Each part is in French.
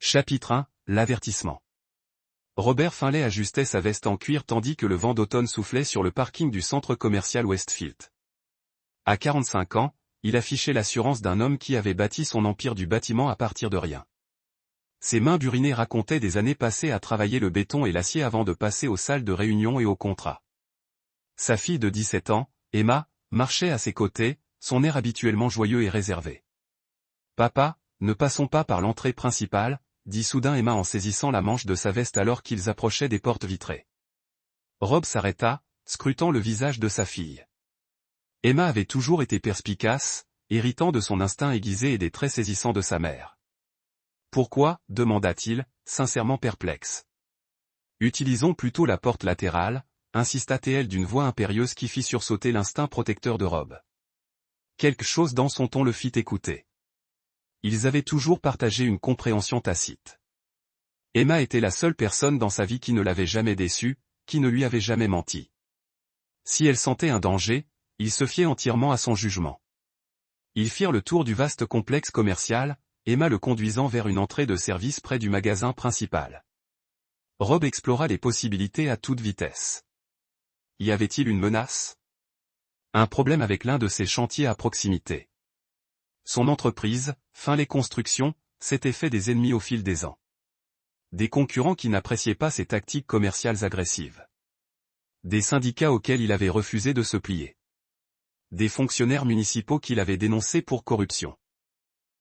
Chapitre 1, l'avertissement. Robert Finlay ajustait sa veste en cuir tandis que le vent d'automne soufflait sur le parking du centre commercial Westfield. À 45 ans, il affichait l'assurance d'un homme qui avait bâti son empire du bâtiment à partir de rien. Ses mains burinées racontaient des années passées à travailler le béton et l'acier avant de passer aux salles de réunion et aux contrats. Sa fille de 17 ans, Emma, marchait à ses côtés, son air habituellement joyeux et réservé. « Papa, ne passons pas par l'entrée principale », dit soudain Emma en saisissant la manche de sa veste alors qu'ils approchaient des portes vitrées. Rob s'arrêta, scrutant le visage de sa fille. Emma avait toujours été perspicace, héritant de son instinct aiguisé et des traits saisissants de sa mère. « Pourquoi » demanda-t-il, sincèrement perplexe. « Utilisons plutôt la porte latérale », insista-t-elle d'une voix impérieuse qui fit sursauter l'instinct protecteur de Rob. Quelque chose dans son ton le fit écouter. Ils avaient toujours partagé une compréhension tacite. Emma était la seule personne dans sa vie qui ne l'avait jamais déçu, qui ne lui avait jamais menti. Si elle sentait un danger, il se fiait entièrement à son jugement. Ils firent le tour du vaste complexe commercial, Emma le conduisant vers une entrée de service près du magasin principal. Rob explora les possibilités à toute vitesse. Y avait-il une menace? Un problème avec l'un de ses chantiers à proximité. Son entreprise, Finlay Construction, s'était fait des ennemis au fil des ans. Des concurrents qui n'appréciaient pas ses tactiques commerciales agressives. Des syndicats auxquels il avait refusé de se plier. Des fonctionnaires municipaux qu'il avait dénoncés pour corruption.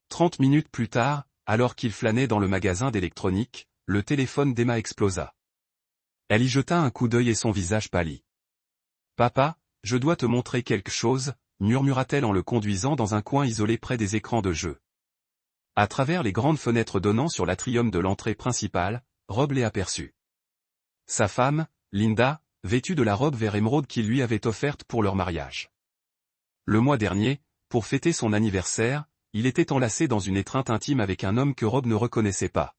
30 minutes plus tard, alors qu'il flânait dans le magasin d'électronique, le téléphone d'Emma explosa. Elle y jeta un coup d'œil et son visage pâlit. « Papa, je dois te montrer quelque chose », murmura-t-elle en le conduisant dans un coin isolé près des écrans de jeu. À travers les grandes fenêtres donnant sur l'atrium de l'entrée principale, Rob les aperçut. Sa femme, Linda, vêtue de la robe vert émeraude qu'il lui avait offerte pour leur mariage. Le mois dernier, pour fêter son anniversaire, il était enlacé dans une étreinte intime avec un homme que Rob ne reconnaissait pas.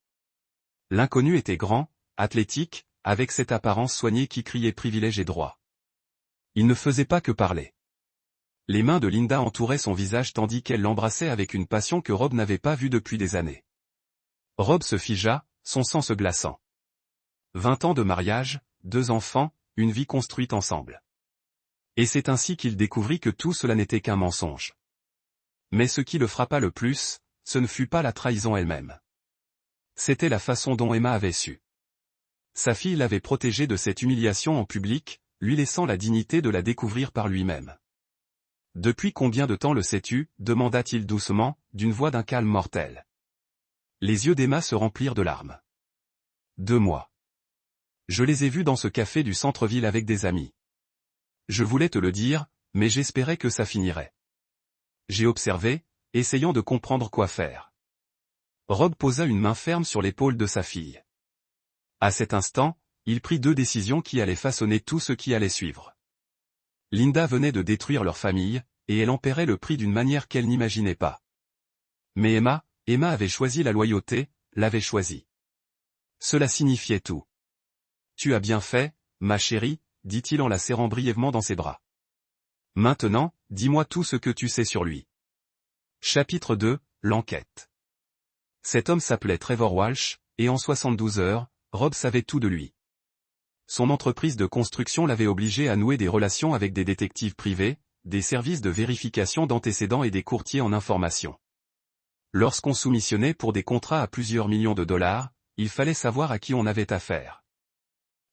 L'inconnu était grand, athlétique, avec cette apparence soignée qui criait privilège et droit. Il ne faisait pas que parler. Les mains de Linda entouraient son visage tandis qu'elle l'embrassait avec une passion que Rob n'avait pas vue depuis des années. Rob se figea, son sang se glaçant. 20 ans de mariage, 2 enfants, une vie construite ensemble. Et c'est ainsi qu'il découvrit que tout cela n'était qu'un mensonge. Mais ce qui le frappa le plus, ce ne fut pas la trahison elle-même. C'était la façon dont Emma avait su. Sa fille l'avait protégée de cette humiliation en public, lui laissant la dignité de la découvrir par lui-même. « Depuis combien de temps le sais-tu » demanda-t-il doucement, d'une voix d'un calme mortel. Les yeux d'Emma se remplirent de larmes. « 2 mois. Je les ai vus dans ce café du centre-ville avec des amis. Je voulais te le dire, mais j'espérais que ça finirait. J'ai observé, essayant de comprendre quoi faire. » Rob posa une main ferme sur l'épaule de sa fille. À cet instant, il prit 2 décisions qui allaient façonner tout ce qui allait suivre. Linda venait de détruire leur famille, et elle en paierait le prix d'une manière qu'elle n'imaginait pas. Mais Emma avait choisi la loyauté, l'avait choisie. Cela signifiait tout. « Tu as bien fait, ma chérie », dit-il en la serrant brièvement dans ses bras. « Maintenant, dis-moi tout ce que tu sais sur lui. » Chapitre 2, l'enquête. Cet homme s'appelait Trevor Walsh, et en 72 heures, Rob savait tout de lui. Son entreprise de construction l'avait obligé à nouer des relations avec des détectives privés, des services de vérification d'antécédents et des courtiers en information. Lorsqu'on soumissionnait pour des contrats à plusieurs millions de dollars, il fallait savoir à qui on avait affaire.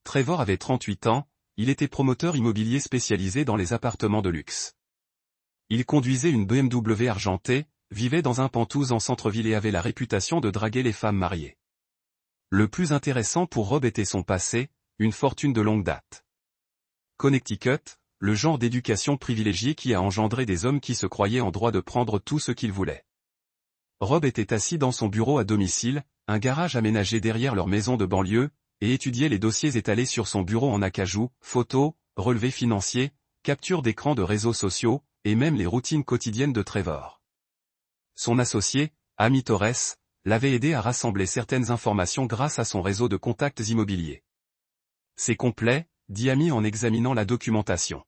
Trevor avait 38 ans, il était promoteur immobilier spécialisé dans les appartements de luxe. Il conduisait une BMW argentée, vivait dans un penthouse en centre-ville et avait la réputation de draguer les femmes mariées. Le plus intéressant pour Rob était son passé, une fortune de longue date. Connecticut, le genre d'éducation privilégiée qui a engendré des hommes qui se croyaient en droit de prendre tout ce qu'ils voulaient. Rob était assis dans son bureau à domicile, un garage aménagé derrière leur maison de banlieue, et étudiait les dossiers étalés sur son bureau en acajou, photos, relevés financiers, captures d'écran de réseaux sociaux, et même les routines quotidiennes de Trevor. Son associé, Amy Torres, l'avait aidé à rassembler certaines informations grâce à son réseau de contacts immobiliers. C'est complet, dit Amy en examinant la documentation.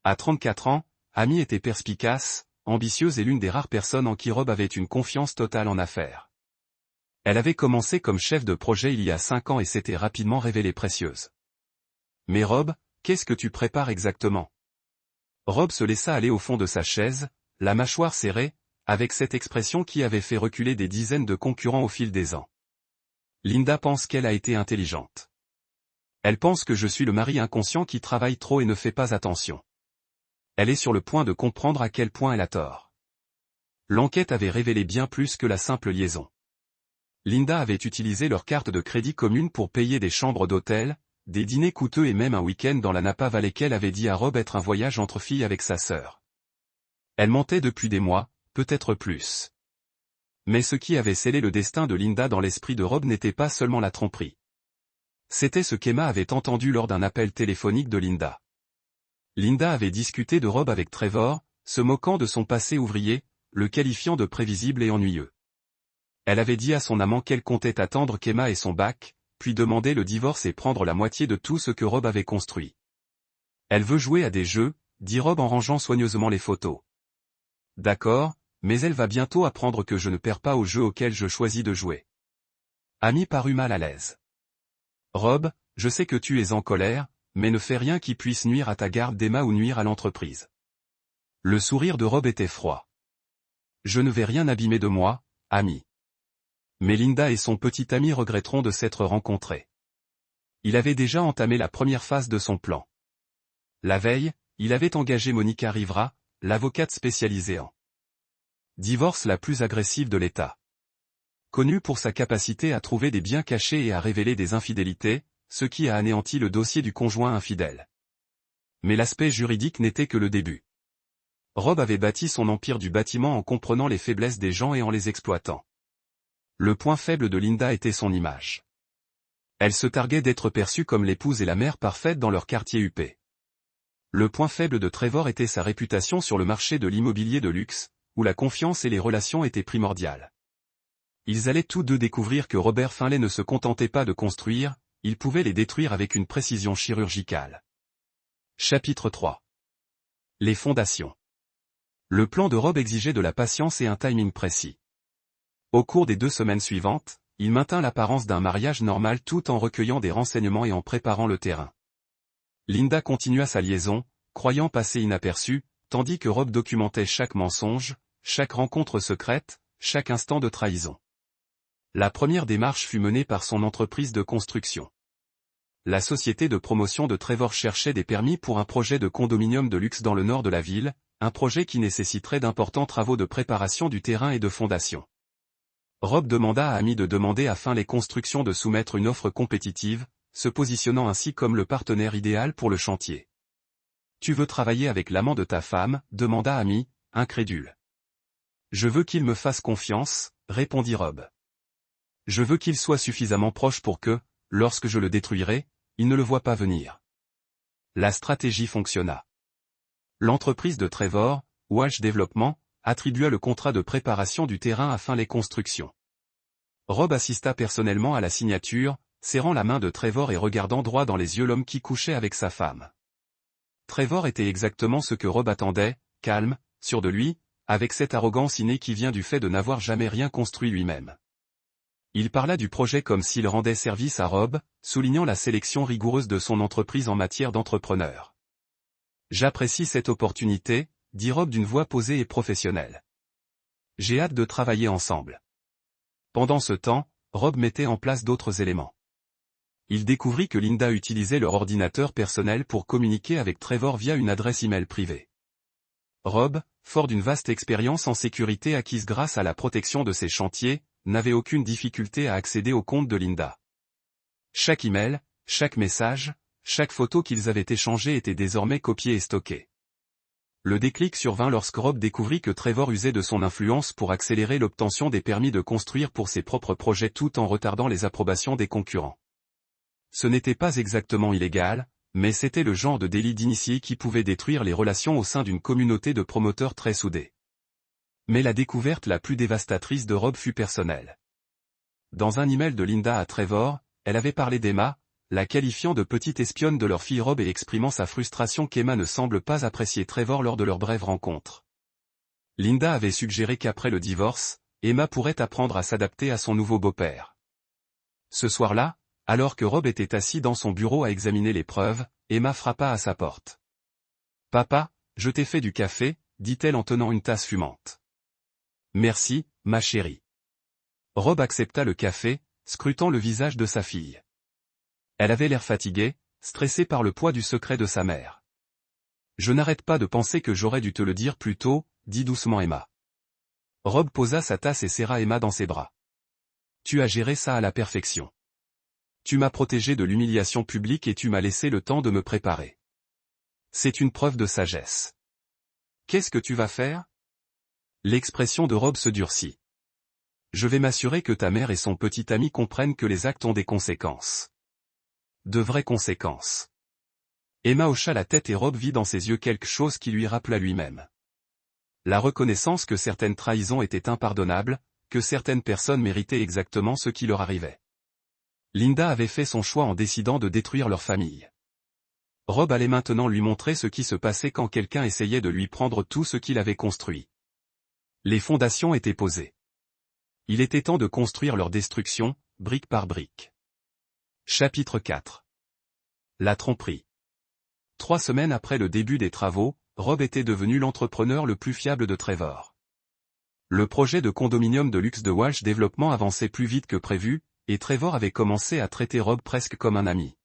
À 34 ans, Amy était perspicace, ambitieuse et l'une des rares personnes en qui Rob avait une confiance totale en affaires. Elle avait commencé comme chef de projet il y a 5 ans et s'était rapidement révélée précieuse. Mais Rob, qu'est-ce que tu prépares exactement? Rob se laissa aller au fond de sa chaise, la mâchoire serrée, avec cette expression qui avait fait reculer des dizaines de concurrents au fil des ans. Linda pense qu'elle a été intelligente. Elle pense que je suis le mari inconscient qui travaille trop et ne fait pas attention. Elle est sur le point de comprendre à quel point elle a tort. L'enquête avait révélé bien plus que la simple liaison. Linda avait utilisé leur carte de crédit commune pour payer des chambres d'hôtel, des dîners coûteux et même un week-end dans la Napa Valley qu'elle avait dit à Rob être un voyage entre filles avec sa sœur. Elle mentait depuis des mois, peut-être plus. Mais ce qui avait scellé le destin de Linda dans l'esprit de Rob n'était pas seulement la tromperie. C'était ce qu'Emma avait entendu lors d'un appel téléphonique de Linda. Linda avait discuté de Rob avec Trevor, se moquant de son passé ouvrier, le qualifiant de prévisible et ennuyeux. Elle avait dit à son amant qu'elle comptait attendre qu'Emma ait son bac, puis demander le divorce et prendre la moitié de tout ce que Rob avait construit. Elle veut jouer à des jeux, dit Rob en rangeant soigneusement les photos. D'accord, mais elle va bientôt apprendre que je ne perds pas aux jeux auxquels je choisis de jouer. Amy parut mal à l'aise. Rob, je sais que tu es en colère, mais ne fais rien qui puisse nuire à ta garde d'Emma ou nuire à l'entreprise. Le sourire de Rob était froid. Je ne vais rien abîmer de moi, Amy. Mais Linda et son petit ami regretteront de s'être rencontrés. Il avait déjà entamé la première phase de son plan. La veille, il avait engagé Monica Rivera, l'avocate spécialisée en divorce la plus agressive de l'État. Connue pour sa capacité à trouver des biens cachés et à révéler des infidélités, ce qui a anéanti le dossier du conjoint infidèle. Mais l'aspect juridique n'était que le début. Rob avait bâti son empire du bâtiment en comprenant les faiblesses des gens et en les exploitant. Le point faible de Linda était son image. Elle se targuait d'être perçue comme l'épouse et la mère parfaite dans leur quartier huppé. Le point faible de Trevor était sa réputation sur le marché de l'immobilier de luxe, où la confiance et les relations étaient primordiales. Ils allaient tous deux découvrir que Robert Finlay ne se contentait pas de construire, il pouvait les détruire avec une précision chirurgicale. Chapitre 3. Les fondations. Le plan de Rob exigeait de la patience et un timing précis. Au cours des 2 semaines suivantes, il maintint l'apparence d'un mariage normal tout en recueillant des renseignements et en préparant le terrain. Linda continua sa liaison, croyant passer inaperçue, tandis que Rob documentait chaque mensonge, chaque rencontre secrète, chaque instant de trahison. La première démarche fut menée par son entreprise de construction. La société de promotion de Trevor cherchait des permis pour un projet de condominium de luxe dans le nord de la ville, un projet qui nécessiterait d'importants travaux de préparation du terrain et de fondation. Rob demanda à Amy de demander à Finlay Construction de soumettre une offre compétitive, se positionnant ainsi comme le partenaire idéal pour le chantier. « Tu veux travailler avec l'amant de ta femme ?» demanda Amy, incrédule. « Je veux qu'il me fasse confiance », répondit Rob. « Je veux qu'il soit suffisamment proche pour que, lorsque je le détruirai, il ne le voit pas venir. » La stratégie fonctionna. L'entreprise de Trevor, Walsh Development, attribua le contrat de préparation du terrain à Finlay Construction. Rob assista personnellement à la signature, serrant la main de Trevor et regardant droit dans les yeux l'homme qui couchait avec sa femme. Trevor était exactement ce que Rob attendait, calme, sûr de lui, avec cette arrogance innée qui vient du fait de n'avoir jamais rien construit lui-même. Il parla du projet comme s'il rendait service à Rob, soulignant la sélection rigoureuse de son entreprise en matière d'entrepreneur. « J'apprécie cette opportunité », dit Rob d'une voix posée et professionnelle. « J'ai hâte de travailler ensemble. » Pendant ce temps, Rob mettait en place d'autres éléments. Il découvrit que Linda utilisait leur ordinateur personnel pour communiquer avec Trevor via une adresse email privée. Rob, fort d'une vaste expérience en sécurité acquise grâce à la protection de ses chantiers, n'avait aucune difficulté à accéder au compte de Linda. Chaque email, chaque message, chaque photo qu'ils avaient échangée était désormais copiée et stockée. Le déclic survint lorsque Rob découvrit que Trevor usait de son influence pour accélérer l'obtention des permis de construire pour ses propres projets tout en retardant les approbations des concurrents. Ce n'était pas exactement illégal, mais c'était le genre de délit d'initié qui pouvait détruire les relations au sein d'une communauté de promoteurs très soudés. Mais la découverte la plus dévastatrice de Rob fut personnelle. Dans un email de Linda à Trevor, elle avait parlé d'Emma, la qualifiant de petite espionne de leur fille Rob et exprimant sa frustration qu'Emma ne semble pas apprécier Trevor lors de leur brève rencontre. Linda avait suggéré qu'après le divorce, Emma pourrait apprendre à s'adapter à son nouveau beau-père. Ce soir-là, alors que Rob était assis dans son bureau à examiner les preuves, Emma frappa à sa porte. « Papa, je t'ai fait du café », dit-elle en tenant une tasse fumante. « Merci, ma chérie. » Rob accepta le café, scrutant le visage de sa fille. Elle avait l'air fatiguée, stressée par le poids du secret de sa mère. « Je n'arrête pas de penser que j'aurais dû te le dire plus tôt, » dit doucement Emma. Rob posa sa tasse et serra Emma dans ses bras. « Tu as géré ça à la perfection. Tu m'as protégé de l'humiliation publique et tu m'as laissé le temps de me préparer. C'est une preuve de sagesse. Qu'est-ce que tu vas faire ?» L'expression de Rob se durcit. « Je vais m'assurer que ta mère et son petit ami comprennent que les actes ont des conséquences. De vraies conséquences. » Emma hocha la tête et Rob vit dans ses yeux quelque chose qui lui rappela lui-même. La reconnaissance que certaines trahisons étaient impardonnables, que certaines personnes méritaient exactement ce qui leur arrivait. Linda avait fait son choix en décidant de détruire leur famille. Rob allait maintenant lui montrer ce qui se passait quand quelqu'un essayait de lui prendre tout ce qu'il avait construit. Les fondations étaient posées. Il était temps de construire leur destruction, brique par brique. Chapitre 4. La tromperie. 3 semaines après le début des travaux, Rob était devenu l'entrepreneur le plus fiable de Trevor. Le projet de condominium de luxe de Walsh Développement avançait plus vite que prévu, et Trevor avait commencé à traiter Rob presque comme un ami.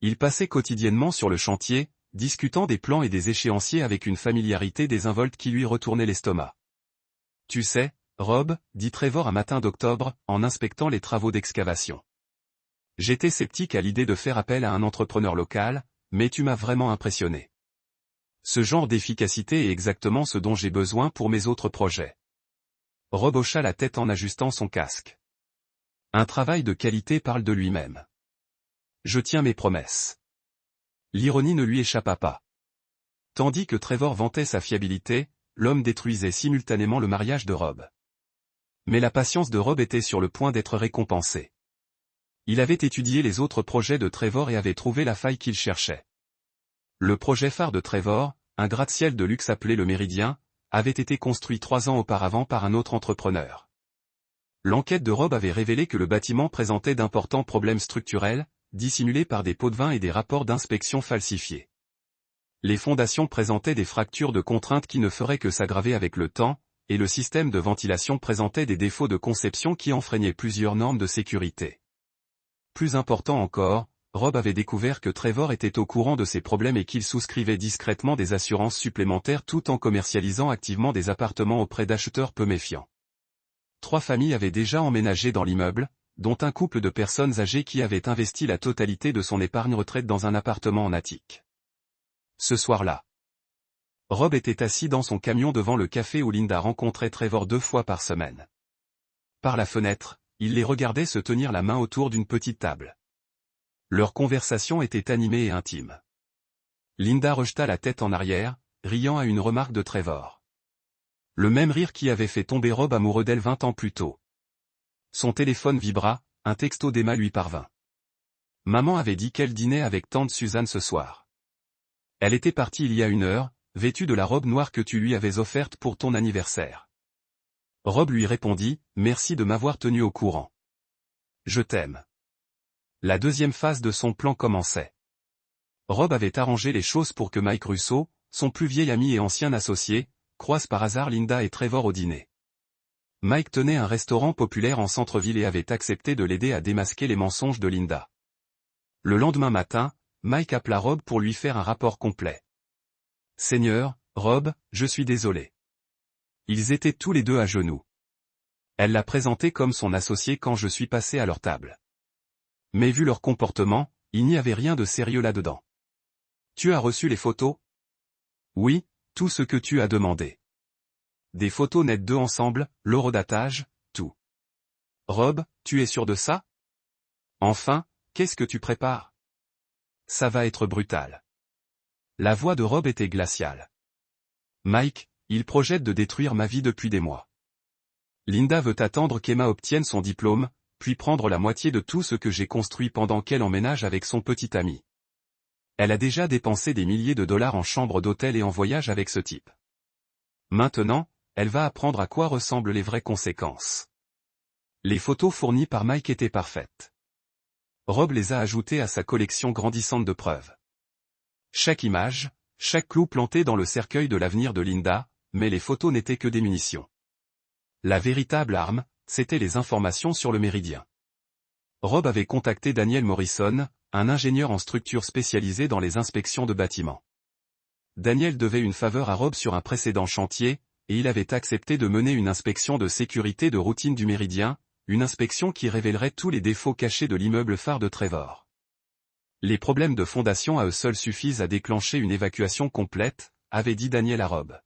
Il passait quotidiennement sur le chantier, discutant des plans et des échéanciers avec une familiarité désinvolte qui lui retournait l'estomac. « Tu sais, Rob, » dit Trevor un matin d'octobre, en inspectant les travaux d'excavation. « J'étais sceptique à l'idée de faire appel à un entrepreneur local, mais tu m'as vraiment impressionné. Ce genre d'efficacité est exactement ce dont j'ai besoin pour mes autres projets. » Rob hocha la tête en ajustant son casque. Un travail de qualité parle de lui-même. Je tiens mes promesses. L'ironie ne lui échappa pas. Tandis que Trevor vantait sa fiabilité, l'homme détruisait simultanément le mariage de Rob. Mais la patience de Rob était sur le point d'être récompensée. Il avait étudié les autres projets de Trevor et avait trouvé la faille qu'il cherchait. Le projet phare de Trevor, un gratte-ciel de luxe appelé le Méridien, avait été construit 3 ans auparavant par un autre entrepreneur. L'enquête de Rob avait révélé que le bâtiment présentait d'importants problèmes structurels, dissimulés par des pots de vin et des rapports d'inspection falsifiés. Les fondations présentaient des fractures de contraintes qui ne feraient que s'aggraver avec le temps, et le système de ventilation présentait des défauts de conception qui enfreignaient plusieurs normes de sécurité. Plus important encore, Rob avait découvert que Trevor était au courant de ces problèmes et qu'il souscrivait discrètement des assurances supplémentaires tout en commercialisant activement des appartements auprès d'acheteurs peu méfiants. 3 familles avaient déjà emménagé dans l'immeuble, dont un couple de personnes âgées qui avaient investi la totalité de son épargne retraite dans un appartement en attique. Ce soir-là, Rob était assis dans son camion devant le café où Linda rencontrait Trevor 2 fois par semaine. Par la fenêtre, il les regardait se tenir la main autour d'une petite table. Leur conversation était animée et intime. Linda rejeta la tête en arrière, riant à une remarque de Trevor. Le même rire qui avait fait tomber Rob amoureux d'elle 20 ans plus tôt. Son téléphone vibra, un texto d'Emma lui parvint. Maman avait dit qu'elle dînait avec tante Suzanne ce soir. Elle était partie il y a 1 heure, vêtue de la robe noire que tu lui avais offerte pour ton anniversaire. Rob lui répondit, « Merci de m'avoir tenu au courant. Je t'aime. » La deuxième phase de son plan commençait. Rob avait arrangé les choses pour que Mike Russo, son plus vieil ami et ancien associé, croise par hasard Linda et Trevor au dîner. Mike tenait un restaurant populaire en centre-ville et avait accepté de l'aider à démasquer les mensonges de Linda. Le lendemain matin, Mike appela Rob pour lui faire un rapport complet. « Seigneur, Rob, je suis désolé. » Ils étaient tous les deux à genoux. Elle l'a présenté comme son associé quand je suis passé à leur table. Mais vu leur comportement, il n'y avait rien de sérieux là-dedans. « Tu as reçu les photos ? » « Oui, tout ce que tu as demandé. Des photos nettes d'eux ensemble, l'horodatage, tout. »« Rob, tu es sûr de ça ? Enfin, qu'est-ce que tu prépares ? » ?»« Ça va être brutal. » La voix de Rob était glaciale. « Mike, il projette de détruire ma vie depuis des mois. Linda veut attendre qu'Emma obtienne son diplôme, puis prendre la moitié de tout ce que j'ai construit pendant qu'elle emménage avec son petit ami. Elle a déjà dépensé des milliers de dollars en chambre d'hôtel et en voyage avec ce type. Maintenant, elle va apprendre à quoi ressemblent les vraies conséquences. Les photos fournies par Mike étaient parfaites. Rob les a ajoutées à sa collection grandissante de preuves. Chaque image, chaque clou planté dans le cercueil de l'avenir de Linda, mais les photos n'étaient que des munitions. La véritable arme, c'était les informations sur le méridien. Rob avait contacté Daniel Morrison, un ingénieur en structure spécialisé dans les inspections de bâtiments. Daniel devait une faveur à Rob sur un précédent chantier, et il avait accepté de mener une inspection de sécurité de routine du méridien, une inspection qui révélerait tous les défauts cachés de l'immeuble phare de Trevor. Les problèmes de fondation à eux seuls suffisent à déclencher une évacuation complète, avait dit Daniel à Rob.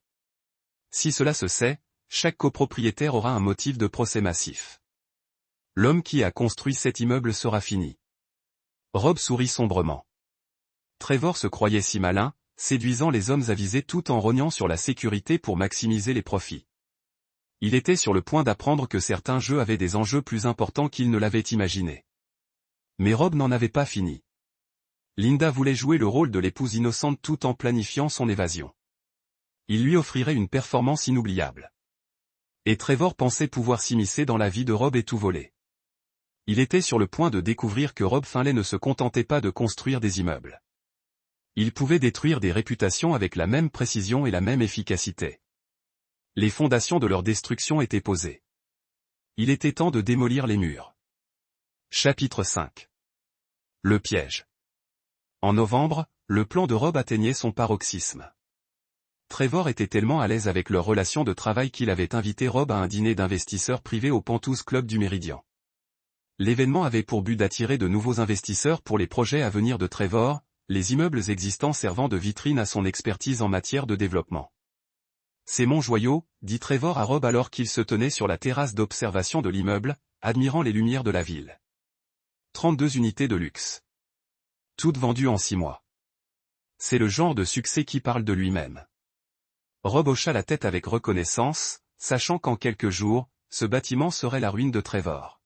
Si cela se sait, chaque copropriétaire aura un motif de procès massif. L'homme qui a construit cet immeuble sera fini. Rob sourit sombrement. Trevor se croyait si malin, séduisant les hommes avisés tout en rognant sur la sécurité pour maximiser les profits. Il était sur le point d'apprendre que certains jeux avaient des enjeux plus importants qu'il ne l'avait imaginé. Mais Rob n'en avait pas fini. Linda voulait jouer le rôle de l'épouse innocente tout en planifiant son évasion. Il lui offrirait une performance inoubliable. Et Trevor pensait pouvoir s'immiscer dans la vie de Rob et tout voler. Il était sur le point de découvrir que Rob Finlay ne se contentait pas de construire des immeubles. Il pouvait détruire des réputations avec la même précision et la même efficacité. Les fondations de leur destruction étaient posées. Il était temps de démolir les murs. Chapitre 5. Le piège. En novembre, le plan de Rob atteignait son paroxysme. Trevor était tellement à l'aise avec leur relation de travail qu'il avait invité Rob à un dîner d'investisseurs privés au Penthouse Club du Méridien. L'événement avait pour but d'attirer de nouveaux investisseurs pour les projets à venir de Trevor, les immeubles existants servant de vitrine à son expertise en matière de développement. C'est mon joyau, dit Trevor à Rob alors qu'il se tenait sur la terrasse d'observation de l'immeuble, admirant les lumières de la ville. 32 unités de luxe. Toutes vendues en 6 mois. C'est le genre de succès qui parle de lui-même. Rob hocha la tête avec reconnaissance, sachant qu'en quelques jours, ce bâtiment serait la ruine de Trevor.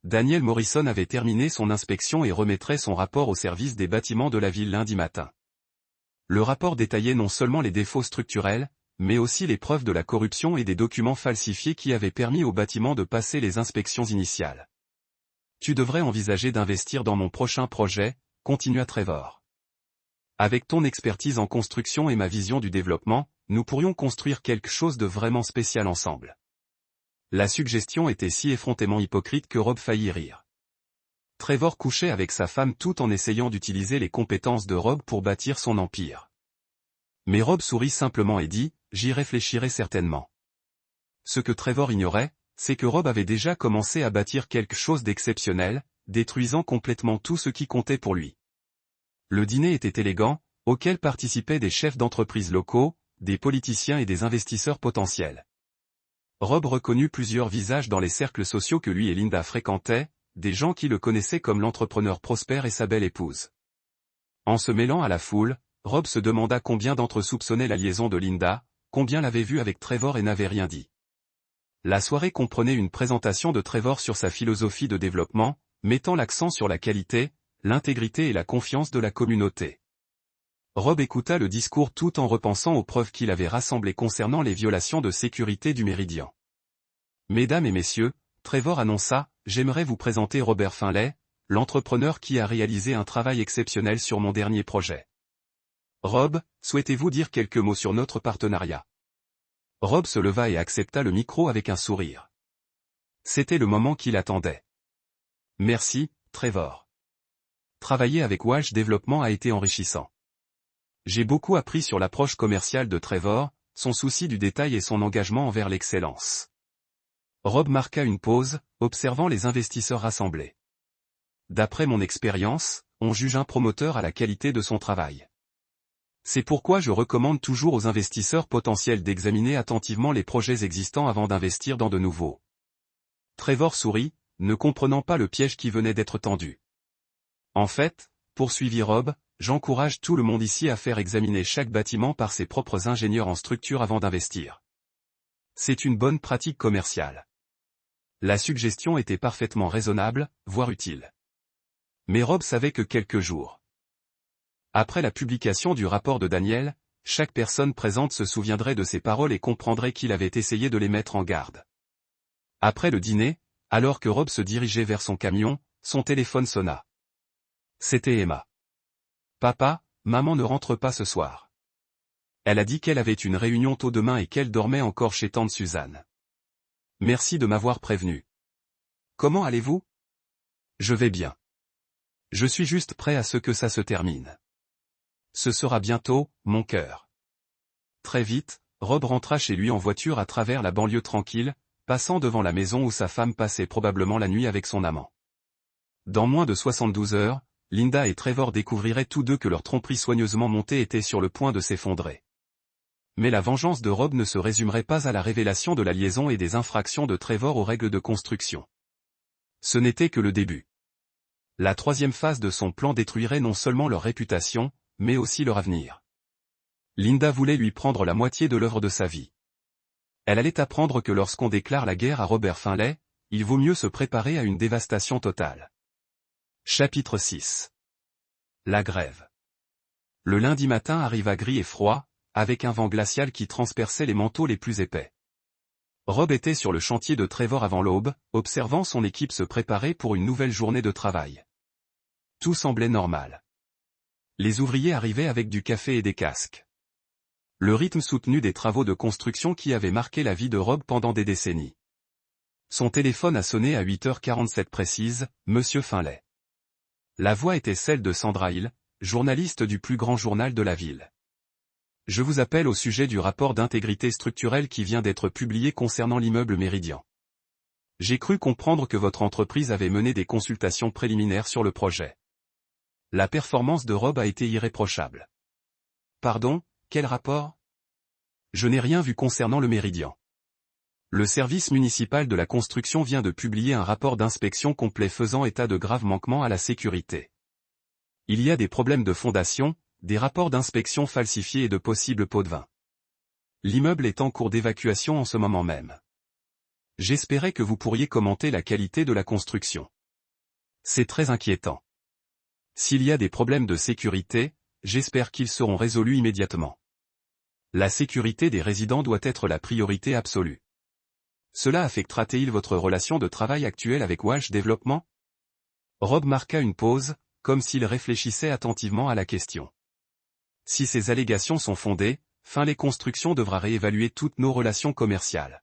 Daniel Morrison avait terminé son inspection et remettrait son rapport au service des bâtiments de la ville lundi matin. Le rapport détaillait non seulement les défauts structurels, mais aussi les preuves de la corruption et des documents falsifiés qui avaient permis au bâtiment de passer les inspections initiales. Tu devrais envisager d'investir dans mon prochain projet, continua Trevor. Avec ton expertise en construction et ma vision du développement, nous pourrions construire quelque chose de vraiment spécial ensemble. La suggestion était si effrontément hypocrite que Rob faillit rire. Trevor couchait avec sa femme tout en essayant d'utiliser les compétences de Rob pour bâtir son empire. Mais Rob sourit simplement et dit, « J'y réfléchirai certainement. » Ce que Trevor ignorait, c'est que Rob avait déjà commencé à bâtir quelque chose d'exceptionnel, détruisant complètement tout ce qui comptait pour lui. Le dîner était élégant, auquel participaient des chefs d'entreprise locaux, des politiciens et des investisseurs potentiels. Rob reconnut plusieurs visages dans les cercles sociaux que lui et Linda fréquentaient, des gens qui le connaissaient comme l'entrepreneur prospère et sa belle épouse. En se mêlant à la foule, Rob se demanda combien d'entre eux soupçonnaient la liaison de Linda, combien l'avaient vue avec Trevor et n'avaient rien dit. La soirée comprenait une présentation de Trevor sur sa philosophie de développement, mettant l'accent sur la qualité, l'intégrité et la confiance de la communauté. Rob écouta le discours tout en repensant aux preuves qu'il avait rassemblées concernant les violations de sécurité du Méridien. Mesdames et messieurs, Trevor annonça, « J'aimerais vous présenter Robert Finlay, l'entrepreneur qui a réalisé un travail exceptionnel sur mon dernier projet. Rob, souhaitez-vous dire quelques mots sur notre partenariat ?» Rob se leva et accepta le micro avec un sourire. C'était le moment qu'il attendait. « Merci, Trevor. Travailler avec Walsh Développement a été enrichissant. J'ai beaucoup appris sur l'approche commerciale de Trevor, son souci du détail et son engagement envers l'excellence. » Rob marqua une pause, observant les investisseurs rassemblés. « D'après mon expérience, on juge un promoteur à la qualité de son travail. C'est pourquoi je recommande toujours aux investisseurs potentiels d'examiner attentivement les projets existants avant d'investir dans de nouveaux. » Trevor sourit, ne comprenant pas le piège qui venait d'être tendu. « En fait, poursuivit Rob, j'encourage tout le monde ici à faire examiner chaque bâtiment par ses propres ingénieurs en structure avant d'investir. C'est une bonne pratique commerciale. » La suggestion était parfaitement raisonnable, voire utile. Mais Rob savait que quelques jours après la publication du rapport de Daniel, chaque personne présente se souviendrait de ces paroles et comprendrait qu'il avait essayé de les mettre en garde. Après le dîner, alors que Rob se dirigeait vers son camion, son téléphone sonna. C'était Emma. « Papa, maman ne rentre pas ce soir. Elle a dit qu'elle avait une réunion tôt demain et qu'elle dormait encore chez tante Suzanne. Merci de m'avoir prévenu. Comment allez-vous? Je vais bien. Je suis juste prêt à ce que ça se termine. Ce sera bientôt, mon cœur. » Très vite, Rob rentra chez lui en voiture à travers la banlieue tranquille, passant devant la maison où sa femme passait probablement la nuit avec son amant. Dans moins de 72 heures, Linda et Trevor découvriraient tous deux que leur tromperie soigneusement montée était sur le point de s'effondrer. Mais la vengeance de Rob ne se résumerait pas à la révélation de la liaison et des infractions de Trevor aux règles de construction. Ce n'était que le début. La troisième phase de son plan détruirait non seulement leur réputation, mais aussi leur avenir. Linda voulait lui prendre la moitié de l'œuvre de sa vie. Elle allait apprendre que lorsqu'on déclare la guerre à Robert Finlay, il vaut mieux se préparer à une dévastation totale. Chapitre 6. La grève. Le lundi matin arriva gris et froid, avec un vent glacial qui transperçait les manteaux les plus épais. Rob était sur le chantier de Trevor avant l'aube, observant son équipe se préparer pour une nouvelle journée de travail. Tout semblait normal. Les ouvriers arrivaient avec du café et des casques. Le rythme soutenu des travaux de construction qui avaient marqué la vie de Rob pendant des décennies. Son téléphone a sonné à 8h47 précise, Monsieur Finlay. La voix était celle de Sandra Hill, journaliste du plus grand journal de la ville. Je vous appelle au sujet du rapport d'intégrité structurelle qui vient d'être publié concernant l'immeuble Méridien. J'ai cru comprendre que votre entreprise avait mené des consultations préliminaires sur le projet. La performance de Rob a été irréprochable. Pardon, quel rapport? Je n'ai rien vu concernant le Méridien. Le service municipal de la construction vient de publier un rapport d'inspection complet faisant état de graves manquements à la sécurité. Il y a des problèmes de fondation, des rapports d'inspection falsifiés et de possibles pots de vin. L'immeuble est en cours d'évacuation en ce moment même. J'espérais que vous pourriez commenter la qualité de la construction. C'est très inquiétant. S'il y a des problèmes de sécurité, j'espère qu'ils seront résolus immédiatement. La sécurité des résidents doit être la priorité absolue. Cela affectera-t-il votre relation de travail actuelle avec Walsh Développement? Rob marqua une pause, comme s'il réfléchissait attentivement à la question. Si ces allégations sont fondées, Finlay Construction devra réévaluer toutes nos relations commerciales.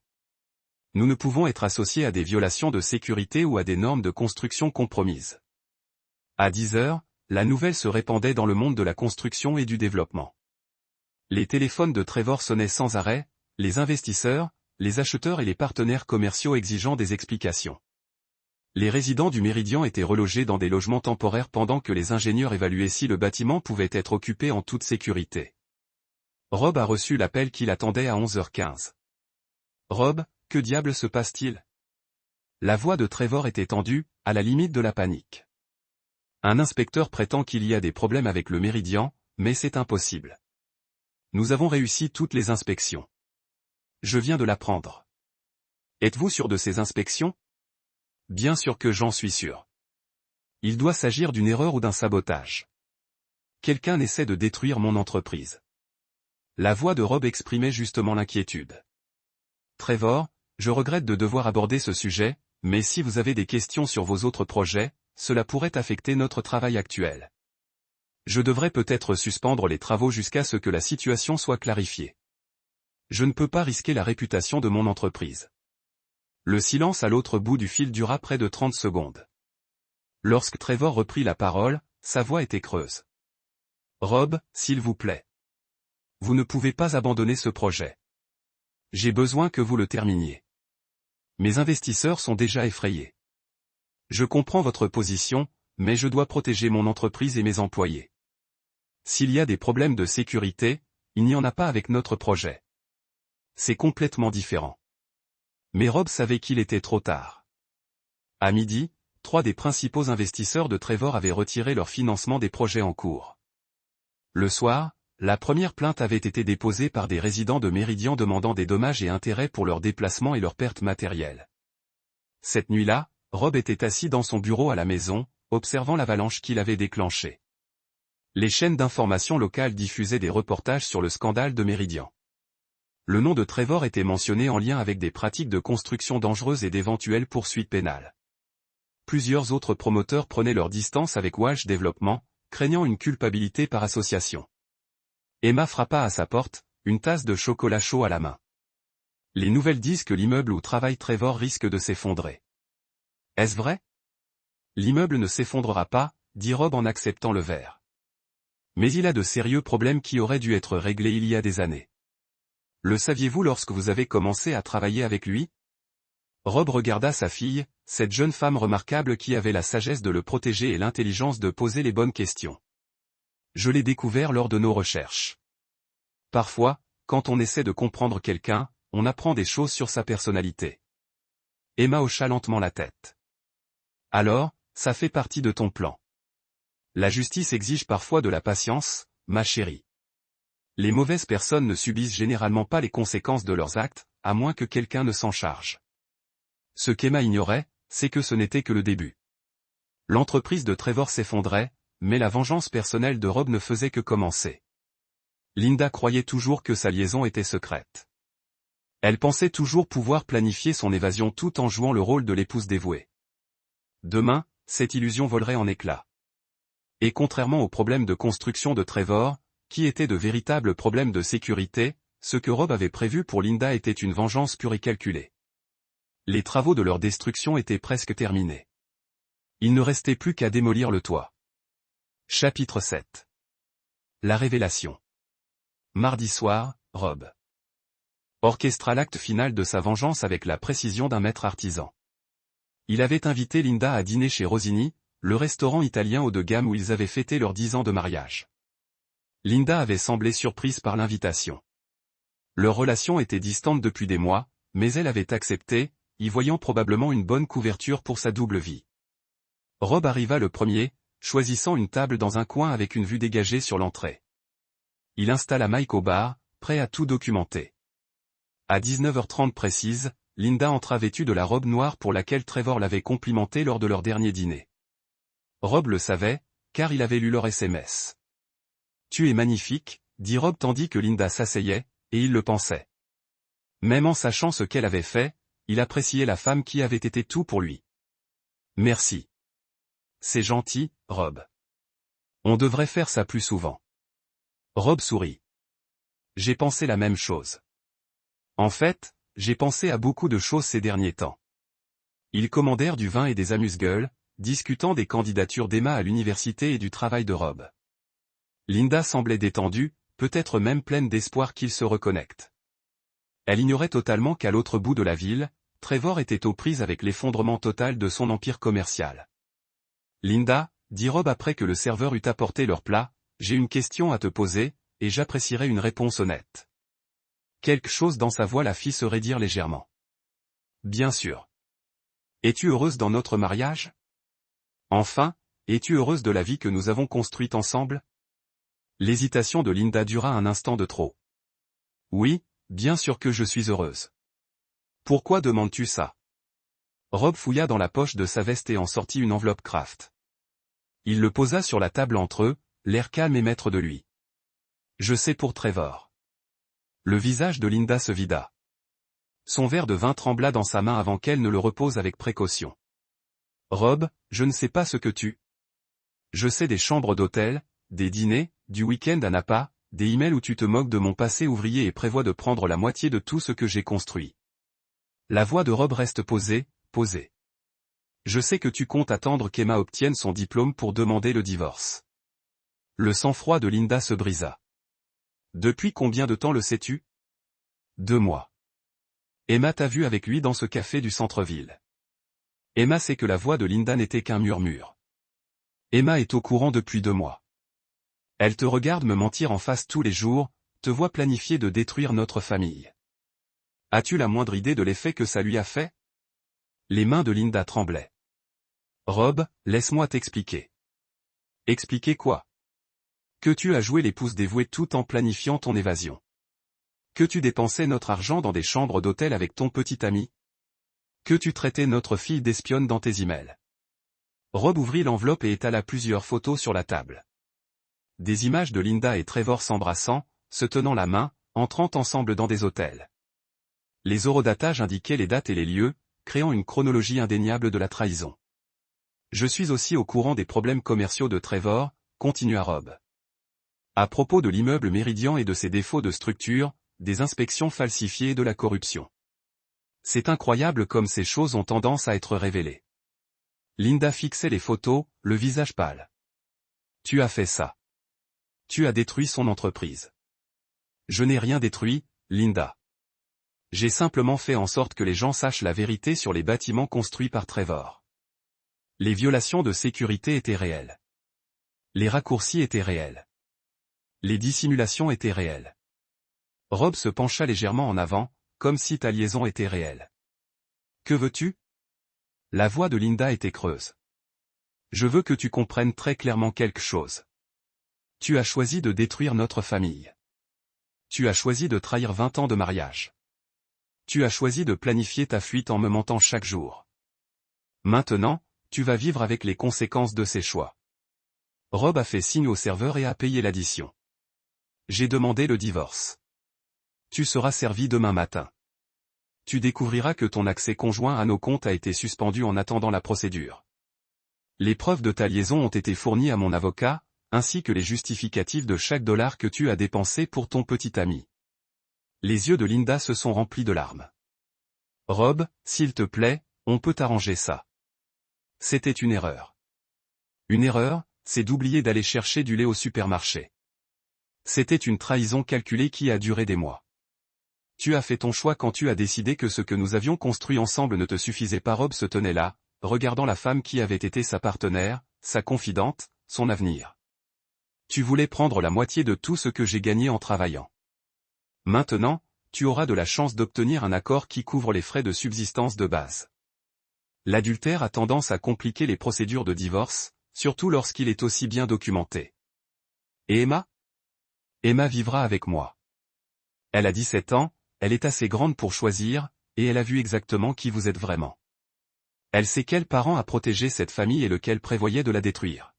Nous ne pouvons être associés à des violations de sécurité ou à des normes de construction compromises. À 10 heures, la nouvelle se répandait dans le monde de la construction et du développement. Les téléphones de Trevor sonnaient sans arrêt, les investisseurs, les acheteurs et les partenaires commerciaux exigeant des explications. Les résidents du Méridien étaient relogés dans des logements temporaires pendant que les ingénieurs évaluaient si le bâtiment pouvait être occupé en toute sécurité. Rob a reçu l'appel qu'il attendait à 11h15. Rob, que diable se passe-t-il? La voix de Trevor était tendue, à la limite de la panique. Un inspecteur prétend qu'il y a des problèmes avec le Méridien, mais c'est impossible. Nous avons réussi toutes les inspections. Je viens de l'apprendre. Êtes-vous sûr de ces inspections? Bien sûr que j'en suis sûr. Il doit s'agir d'une erreur ou d'un sabotage. Quelqu'un essaie de détruire mon entreprise. La voix de Rob exprimait justement l'inquiétude. Trevor, je regrette de devoir aborder ce sujet, mais si vous avez des questions sur vos autres projets, cela pourrait affecter notre travail actuel. Je devrais peut-être suspendre les travaux jusqu'à ce que la situation soit clarifiée. Je ne peux pas risquer la réputation de mon entreprise. Le silence à l'autre bout du fil dura près de 30 secondes. Lorsque Trevor reprit la parole, sa voix était creuse. Rob, s'il vous plaît. Vous ne pouvez pas abandonner ce projet. J'ai besoin que vous le terminiez. Mes investisseurs sont déjà effrayés. Je comprends votre position, mais je dois protéger mon entreprise et mes employés. S'il y a des problèmes de sécurité, il n'y en a pas avec notre projet. C'est complètement différent. Mais Rob savait qu'il était trop tard. À midi, 3 des principaux investisseurs de Trevor avaient retiré leur financement des projets en cours. Le soir, la première plainte avait été déposée par des résidents de Méridien demandant des dommages et intérêts pour leurs déplacements et leurs pertes matérielles. Cette nuit-là, Rob était assis dans son bureau à la maison, observant l'avalanche qu'il avait déclenchée. Les chaînes d'information locales diffusaient des reportages sur le scandale de Meridian. Le nom de Trevor était mentionné en lien avec des pratiques de construction dangereuses et d'éventuelles poursuites pénales. Plusieurs autres promoteurs prenaient leur distance avec Walsh Development, craignant une culpabilité par association. Emma frappa à sa porte, une tasse de chocolat chaud à la main. Les nouvelles disent que l'immeuble où travaille Trevor risque de s'effondrer. Est-ce vrai? L'immeuble ne s'effondrera pas, dit Rob en acceptant le verre. Mais il a de sérieux problèmes qui auraient dû être réglés il y a des années. Le saviez-vous lorsque vous avez commencé à travailler avec lui? Rob regarda sa fille, cette jeune femme remarquable qui avait la sagesse de le protéger et l'intelligence de poser les bonnes questions. Je l'ai découvert lors de nos recherches. Parfois, quand on essaie de comprendre quelqu'un, on apprend des choses sur sa personnalité. Emma hocha lentement la tête. Alors, ça fait partie de ton plan. La justice exige parfois de la patience, ma chérie. Les mauvaises personnes ne subissent généralement pas les conséquences de leurs actes, à moins que quelqu'un ne s'en charge. Ce qu'Emma ignorait, c'est que ce n'était que le début. L'entreprise de Trevor s'effondrait, mais la vengeance personnelle de Rob ne faisait que commencer. Linda croyait toujours que sa liaison était secrète. Elle pensait toujours pouvoir planifier son évasion tout en jouant le rôle de l'épouse dévouée. Demain, cette illusion volerait en éclats. Et contrairement aux problèmes de construction de Trevor, qui étaient de véritables problèmes de sécurité, ce que Rob avait prévu pour Linda était une vengeance pure et calculée. Les travaux de leur destruction étaient presque terminés. Il ne restait plus qu'à démolir le toit. Chapitre 7. La révélation. Mardi soir, Rob orchestra l'acte final de sa vengeance avec la précision d'un maître artisan. Il avait invité Linda à dîner chez Rosini, le restaurant italien haut de gamme où ils avaient fêté leurs 10 ans de mariage. Linda avait semblé surprise par l'invitation. Leur relation était distante depuis des mois, mais elle avait accepté, y voyant probablement une bonne couverture pour sa double vie. Rob arriva le premier, choisissant une table dans un coin avec une vue dégagée sur l'entrée. Il installa Mike au bar, prêt à tout documenter. À 19h30 précise, Linda entra vêtue de la robe noire pour laquelle Trevor l'avait complimentée lors de leur dernier dîner. Rob le savait, car il avait lu leur SMS. « Tu es magnifique », dit Rob tandis que Linda s'asseyait, et il le pensait. Même en sachant ce qu'elle avait fait, il appréciait la femme qui avait été tout pour lui. « Merci. C'est gentil, Rob. On devrait faire ça plus souvent. » Rob sourit. « J'ai pensé la même chose. En fait, j'ai pensé à beaucoup de choses ces derniers temps. » Ils commandèrent du vin et des amuse-gueules, discutant des candidatures d'Emma à l'université et du travail de Rob. Linda semblait détendue, peut-être même pleine d'espoir qu'ils se reconnectent. Elle ignorait totalement qu'à l'autre bout de la ville, Trevor était aux prises avec l'effondrement total de son empire commercial. « Linda, » dit Rob après que le serveur eut apporté leur plat, « j'ai une question à te poser, et j'apprécierais une réponse honnête. » Quelque chose dans sa voix la fit se raidir légèrement. « Bien sûr. Es-tu heureuse dans notre mariage? Enfin, es-tu heureuse de la vie que nous avons construite ensemble? » L'hésitation de Linda dura un instant de trop. « Oui, bien sûr que je suis heureuse. »« Pourquoi demandes-tu ça? » Rob fouilla dans la poche de sa veste et en sortit une enveloppe Kraft. Il le posa sur la table entre eux, l'air calme et maître de lui. « Je sais pour Trevor. » Le visage de Linda se vida. Son verre de vin trembla dans sa main avant qu'elle ne le repose avec précaution. « Rob, je ne sais pas ce que tu... » Je sais des chambres d'hôtel, des dîners, du week-end à Napa, des emails où tu te moques de mon passé ouvrier et prévois de prendre la moitié de tout ce que j'ai construit. La voix de Rob reste posée, posée. Je sais que tu comptes attendre qu'Emma obtienne son diplôme pour demander le divorce. Le sang-froid de Linda se brisa. Depuis combien de temps le sais-tu? 2 mois. Emma t'a vu avec lui dans ce café du centre-ville. Emma sait que la voix de Linda n'était qu'un murmure. Emma est au courant depuis 2 mois. Elle te regarde me mentir en face tous les jours, te voit planifier de détruire notre famille. As-tu la moindre idée de l'effet que ça lui a fait? Les mains de Linda tremblaient. Rob, laisse-moi t'expliquer. Expliquer quoi? Que tu as joué l'épouse dévouée tout en planifiant ton évasion. Que tu dépensais notre argent dans des chambres d'hôtel avec ton petit ami. Que tu traitais notre fille d'espionne dans tes emails. Rob ouvrit l'enveloppe et étala plusieurs photos sur la table. Des images de Linda et Trevor s'embrassant, se tenant la main, entrant ensemble dans des hôtels. Les horodatages indiquaient les dates et les lieux, créant une chronologie indéniable de la trahison. Je suis aussi au courant des problèmes commerciaux de Trevor, continua Rob. À propos de l'immeuble Méridien et de ses défauts de structure, des inspections falsifiées et de la corruption. C'est incroyable comme ces choses ont tendance à être révélées. Linda fixait les photos, le visage pâle. Tu as fait ça. Tu as détruit son entreprise. Je n'ai rien détruit, Linda. J'ai simplement fait en sorte que les gens sachent la vérité sur les bâtiments construits par Trevor. Les violations de sécurité étaient réelles. Les raccourcis étaient réels. Les dissimulations étaient réelles. Rob se pencha légèrement en avant, comme si ta liaison était réelle. Que veux-tu? La voix de Linda était creuse. Je veux que tu comprennes très clairement quelque chose. Tu as choisi de détruire notre famille. Tu as choisi de trahir 20 ans de mariage. Tu as choisi de planifier ta fuite en me mentant chaque jour. Maintenant, tu vas vivre avec les conséquences de ces choix. Rob a fait signe au serveur et a payé l'addition. J'ai demandé le divorce. Tu seras servi demain matin. Tu découvriras que ton accès conjoint à nos comptes a été suspendu en attendant la procédure. Les preuves de ta liaison ont été fournies à mon avocat, ainsi que les justificatifs de chaque dollar que tu as dépensé pour ton petit ami. Les yeux de Linda se sont remplis de larmes. Rob, s'il te plaît, on peut arranger ça. C'était une erreur. Une erreur, c'est d'oublier d'aller chercher du lait au supermarché. C'était une trahison calculée qui a duré des mois. Tu as fait ton choix quand tu as décidé que ce que nous avions construit ensemble ne te suffisait pas. Rob se tenait là, regardant la femme qui avait été sa partenaire, sa confidente, son avenir. Tu voulais prendre la moitié de tout ce que j'ai gagné en travaillant. Maintenant, tu auras de la chance d'obtenir un accord qui couvre les frais de subsistance de base. L'adultère a tendance à compliquer les procédures de divorce, surtout lorsqu'il est aussi bien documenté. Et Emma? Emma vivra avec moi. Elle a 17 ans, elle est assez grande pour choisir, et elle a vu exactement qui vous êtes vraiment. Elle sait quel parent a protégé cette famille et lequel prévoyait de la détruire.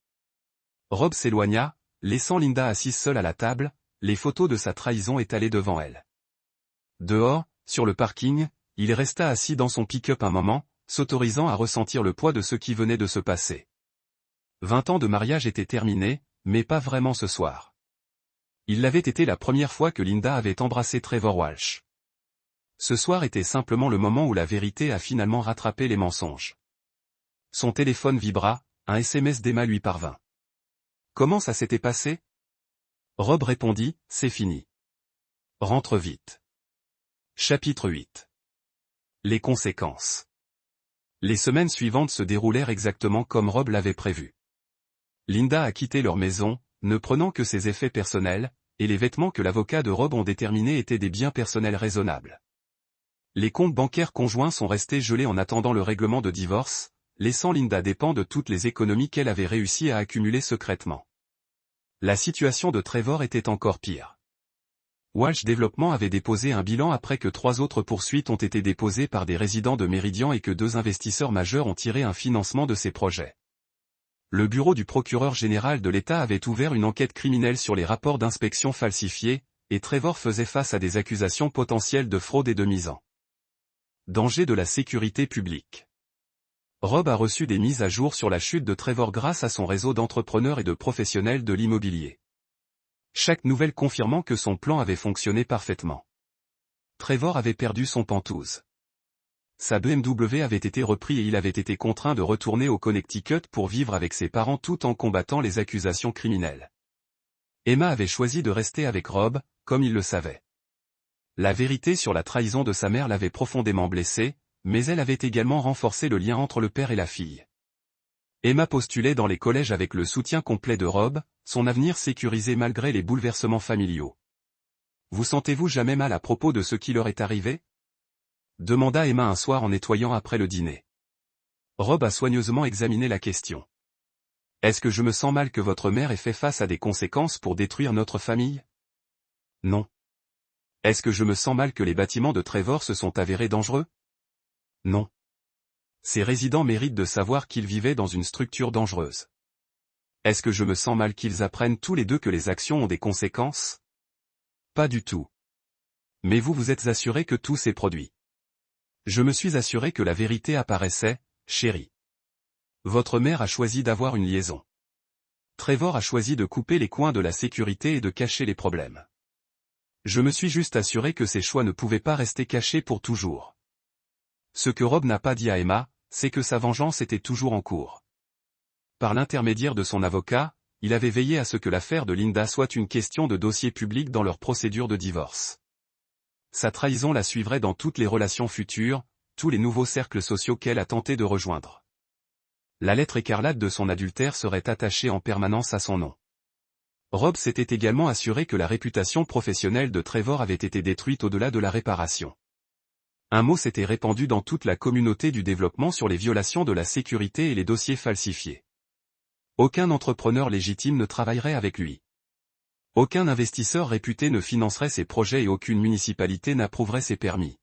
Rob s'éloigna, laissant Linda assise seule à la table, les photos de sa trahison étalées devant elle. Dehors, sur le parking, il resta assis dans son pick-up un moment, s'autorisant à ressentir le poids de ce qui venait de se passer. 20 ans de mariage étaient terminés, mais pas vraiment ce soir. Il l'avait été la première fois que Linda avait embrassé Trevor Walsh. Ce soir était simplement le moment où la vérité a finalement rattrapé les mensonges. Son téléphone vibra, un SMS d'Emma lui parvint. Comment ça s'était passé? Rob répondit, c'est fini. Rentre vite. Chapitre 8. Les conséquences. Les semaines suivantes se déroulèrent exactement comme Rob l'avait prévu. Linda a quitté leur maison, ne prenant que ses effets personnels, et les vêtements que l'avocat de Rob ont déterminés étaient des biens personnels raisonnables. Les comptes bancaires conjoints sont restés gelés en attendant le règlement de divorce, laissant Linda dépendre de toutes les économies qu'elle avait réussi à accumuler secrètement. La situation de Trevor était encore pire. Walsh Développement avait déposé un bilan après que 3 autres poursuites ont été déposées par des résidents de Méridien et que 2 investisseurs majeurs ont tiré un financement de ces projets. Le bureau du procureur général de l'État avait ouvert une enquête criminelle sur les rapports d'inspection falsifiés, et Trevor faisait face à des accusations potentielles de fraude et de mise en danger de la sécurité publique. Rob a reçu des mises à jour sur la chute de Trevor grâce à son réseau d'entrepreneurs et de professionnels de l'immobilier. Chaque nouvelle confirmant que son plan avait fonctionné parfaitement. Trevor avait perdu son Pantouse. Sa BMW avait été repris et il avait été contraint de retourner au Connecticut pour vivre avec ses parents tout en combattant les accusations criminelles. Emma avait choisi de rester avec Rob, comme il le savait. La vérité sur la trahison de sa mère l'avait profondément blessée, mais elle avait également renforcé le lien entre le père et la fille. Emma postulait dans les collèges avec le soutien complet de Rob, son avenir sécurisé malgré les bouleversements familiaux. Vous sentez-vous jamais mal à propos de ce qui leur est arrivé? Demanda Emma un soir en nettoyant après le dîner. Rob a soigneusement examiné la question. Est-ce que je me sens mal que votre mère ait fait face à des conséquences pour détruire notre famille? Non. Est-ce que je me sens mal que les bâtiments de Trevor se sont avérés dangereux? Non. Ces résidents méritent de savoir qu'ils vivaient dans une structure dangereuse. Est-ce que je me sens mal qu'ils apprennent tous les deux que les actions ont des conséquences? Pas du tout. Mais vous vous êtes assuré que tout s'est produit. Je me suis assuré que la vérité apparaissait, chérie. Votre mère a choisi d'avoir une liaison. Trevor a choisi de couper les coins de la sécurité et de cacher les problèmes. Je me suis juste assuré que ces choix ne pouvaient pas rester cachés pour toujours. Ce que Rob n'a pas dit à Emma, c'est que sa vengeance était toujours en cours. Par l'intermédiaire de son avocat, il avait veillé à ce que l'affaire de Linda soit une question de dossier public dans leur procédure de divorce. Sa trahison la suivrait dans toutes les relations futures, tous les nouveaux cercles sociaux qu'elle a tenté de rejoindre. La lettre écarlate de son adultère serait attachée en permanence à son nom. Rob s'était également assuré que la réputation professionnelle de Trevor avait été détruite au-delà de la réparation. Un mot s'était répandu dans toute la communauté du développement sur les violations de la sécurité et les dossiers falsifiés. Aucun entrepreneur légitime ne travaillerait avec lui. Aucun investisseur réputé ne financerait ses projets et aucune municipalité n'approuverait ses permis.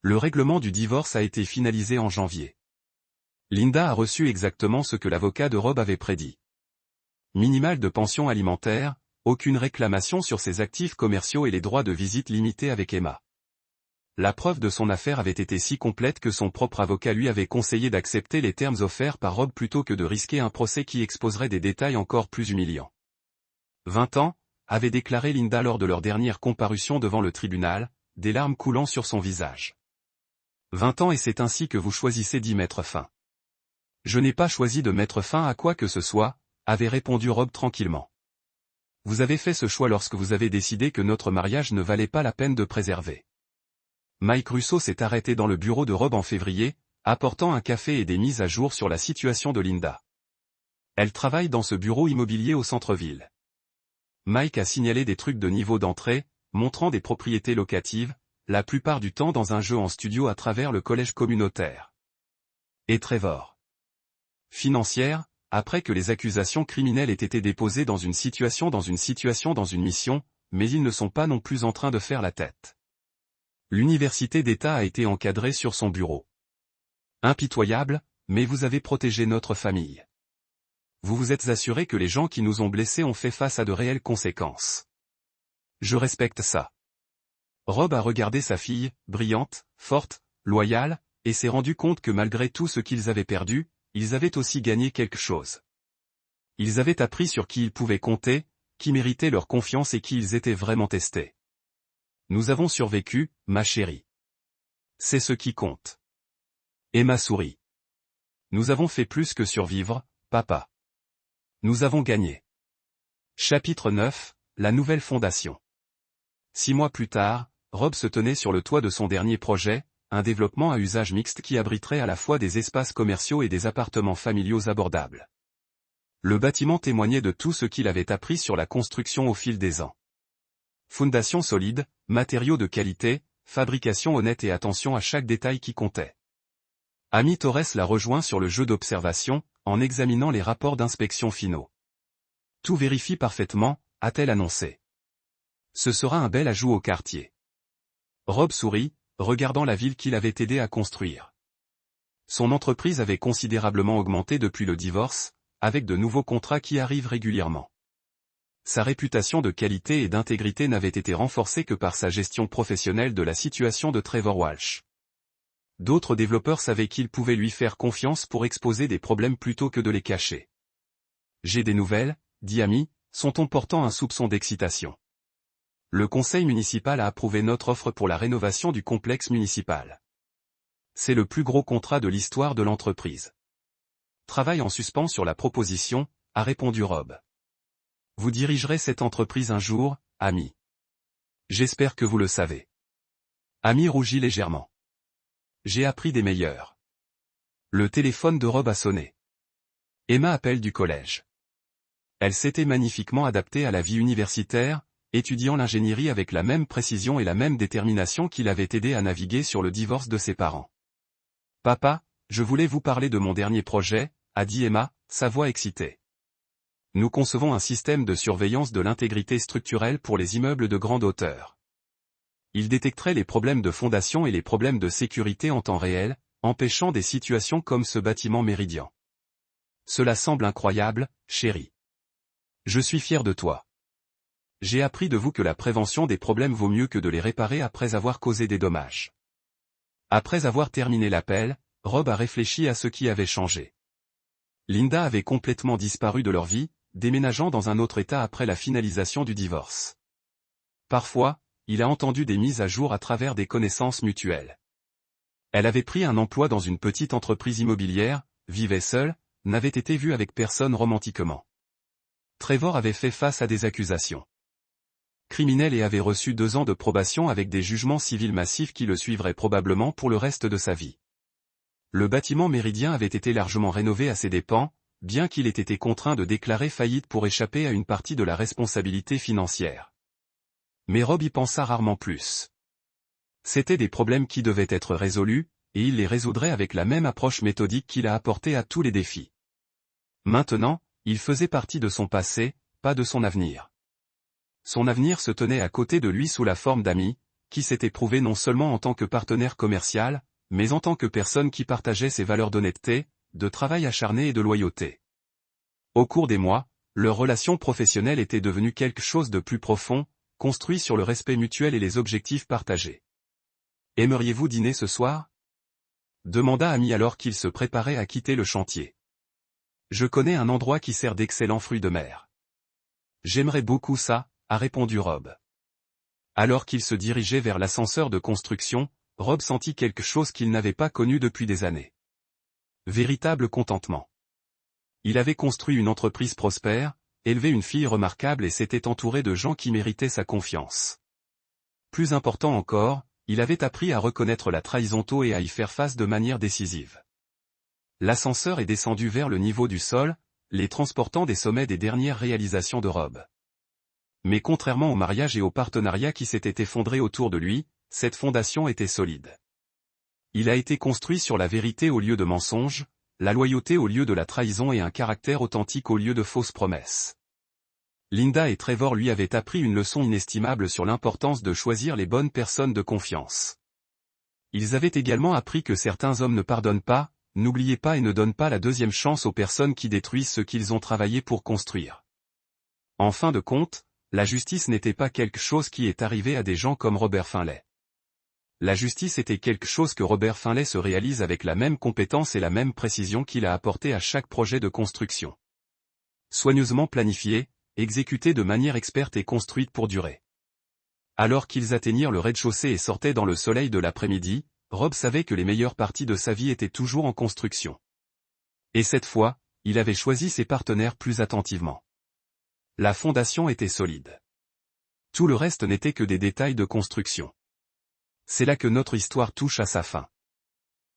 Le règlement du divorce a été finalisé en janvier. Linda a reçu exactement ce que l'avocat de Rob avait prédit. Minimal de pension alimentaire, aucune réclamation sur ses actifs commerciaux et les droits de visite limités avec Emma. La preuve de son affaire avait été si complète que son propre avocat lui avait conseillé d'accepter les termes offerts par Rob plutôt que de risquer un procès qui exposerait des détails encore plus humiliants. 20 ans, avait déclaré Linda lors de leur dernière comparution devant le tribunal, des larmes coulant sur son visage. 20 ans et c'est ainsi que vous choisissez d'y mettre fin. Je n'ai pas choisi de mettre fin à quoi que ce soit, avait répondu Rob tranquillement. Vous avez fait ce choix lorsque vous avez décidé que notre mariage ne valait pas la peine de préserver. Mike Russo s'est arrêté dans le bureau de Rob en février, apportant un café et des mises à jour sur la situation de Linda. Elle travaille dans ce bureau immobilier au centre-ville. Mike a signalé des trucs de niveau d'entrée, montrant des propriétés locatives, la plupart du temps dans un jeu en studio à travers le collège communautaire. Et Trevor. Financière, après que les accusations criminelles aient été déposées dans une situation dans une mission, mais ils ne sont pas non plus en train de faire la tête. L'université d'État a été encadrée sur son bureau. Impitoyable, mais vous avez protégé notre famille. Vous vous êtes assuré que les gens qui nous ont blessés ont fait face à de réelles conséquences. Je respecte ça. Rob a regardé sa fille, brillante, forte, loyale, et s'est rendu compte que malgré tout ce qu'ils avaient perdu, ils avaient aussi gagné quelque chose. Ils avaient appris sur qui ils pouvaient compter, qui méritait leur confiance et qui ils étaient vraiment testés. Nous avons survécu, ma chérie. C'est ce qui compte. Emma sourit. Nous avons fait plus que survivre, papa. Nous avons gagné. Chapitre 9, la nouvelle fondation. 6 mois plus tard, Rob se tenait sur le toit de son dernier projet, un développement à usage mixte qui abriterait à la fois des espaces commerciaux et des appartements familiaux abordables. Le bâtiment témoignait de tout ce qu'il avait appris sur la construction au fil des ans. Fondation solide, matériaux de qualité, fabrication honnête et attention à chaque détail qui comptait. Amy Torres l'a rejoint sur le jeu d'observation, en examinant les rapports d'inspection finaux. Tout vérifie parfaitement, a-t-elle annoncé. Ce sera un bel ajout au quartier. Rob sourit, regardant la ville qu'il avait aidé à construire. Son entreprise avait considérablement augmenté depuis le divorce, avec de nouveaux contrats qui arrivent régulièrement. Sa réputation de qualité et d'intégrité n'avait été renforcée que par sa gestion professionnelle de la situation de Trevor Walsh. D'autres développeurs savaient qu'ils pouvaient lui faire confiance pour exposer des problèmes plutôt que de les cacher. J'ai des nouvelles, dit Amy, son ton portant un soupçon d'excitation. Le conseil municipal a approuvé notre offre pour la rénovation du complexe municipal. C'est le plus gros contrat de l'histoire de l'entreprise. Travail en suspens sur la proposition, a répondu Rob. Vous dirigerez cette entreprise un jour, Amy. J'espère que vous le savez. Amy rougit légèrement. J'ai appris des meilleurs. Le téléphone de Rob a sonné. Emma appelle du collège. Elle s'était magnifiquement adaptée à la vie universitaire, étudiant l'ingénierie avec la même précision et la même détermination qui l'avait aidé à naviguer sur le divorce de ses parents. Papa, je voulais vous parler de mon dernier projet, a dit Emma, sa voix excitée. Nous concevons un système de surveillance de l'intégrité structurelle pour les immeubles de grande hauteur. Il détecterait les problèmes de fondation et les problèmes de sécurité en temps réel, empêchant des situations comme ce bâtiment Méridien. Cela semble incroyable, chérie. Je suis fier de toi. J'ai appris de vous que la prévention des problèmes vaut mieux que de les réparer après avoir causé des dommages. Après avoir terminé l'appel, Rob a réfléchi à ce qui avait changé. Linda avait complètement disparu de leur vie, déménageant dans un autre état après la finalisation du divorce. Parfois, il a entendu des mises à jour à travers des connaissances mutuelles. Elle avait pris un emploi dans une petite entreprise immobilière, vivait seule, n'avait été vue avec personne romantiquement. Trevor avait fait face à des accusations criminelles et avait reçu 2 ans de probation avec des jugements civils massifs qui le suivraient probablement pour le reste de sa vie. Le bâtiment Méridien avait été largement rénové à ses dépens, bien qu'il ait été contraint de déclarer faillite pour échapper à une partie de la responsabilité financière. Mais Rob y pensa rarement plus. C'étaient des problèmes qui devaient être résolus, et il les résoudrait avec la même approche méthodique qu'il a apportée à tous les défis. Maintenant, il faisait partie de son passé, pas de son avenir. Son avenir se tenait à côté de lui sous la forme d'amis, qui s'étaient prouvés non seulement en tant que partenaire commercial, mais en tant que personne qui partageait ses valeurs d'honnêteté, de travail acharné et de loyauté. Au cours des mois, leur relation professionnelle était devenue quelque chose de plus profond, construit sur le respect mutuel et les objectifs partagés. « Aimeriez-vous dîner ce soir ?» demanda Amy alors qu'il se préparait à quitter le chantier. « Je connais un endroit qui sert d'excellents fruits de mer. »« J'aimerais beaucoup ça, » a répondu Rob. Alors qu'il se dirigeait vers l'ascenseur de construction, Rob sentit quelque chose qu'il n'avait pas connu depuis des années. Véritable contentement. Il avait construit une entreprise prospère, élevé une fille remarquable et s'était entouré de gens qui méritaient sa confiance. Plus important encore, il avait appris à reconnaître la trahison tôt et à y faire face de manière décisive. L'ascenseur est descendu vers le niveau du sol, les transportant des sommets des dernières réalisations de Rob. Mais contrairement au mariage et au partenariat qui s'étaient effondrés autour de lui, cette fondation était solide. Il a été construit sur la vérité au lieu de mensonges, la loyauté au lieu de la trahison et un caractère authentique au lieu de fausses promesses. Linda et Trevor lui avaient appris une leçon inestimable sur l'importance de choisir les bonnes personnes de confiance. Ils avaient également appris que certains hommes ne pardonnent pas, n'oubliez pas et ne donnent pas la deuxième chance aux personnes qui détruisent ce qu'ils ont travaillé pour construire. En fin de compte, la justice n'était pas quelque chose qui est arrivé à des gens comme Robert Finlay. La justice était quelque chose que Robert Finlay se réalise avec la même compétence et la même précision qu'il a apporté à chaque projet de construction. Soigneusement planifié, exécuté de manière experte et construite pour durer. Alors qu'ils atteignirent le rez-de-chaussée et sortaient dans le soleil de l'après-midi, Rob savait que les meilleures parties de sa vie étaient toujours en construction. Et cette fois, il avait choisi ses partenaires plus attentivement. La fondation était solide. Tout le reste n'était que des détails de construction. C'est là que notre histoire touche à sa fin.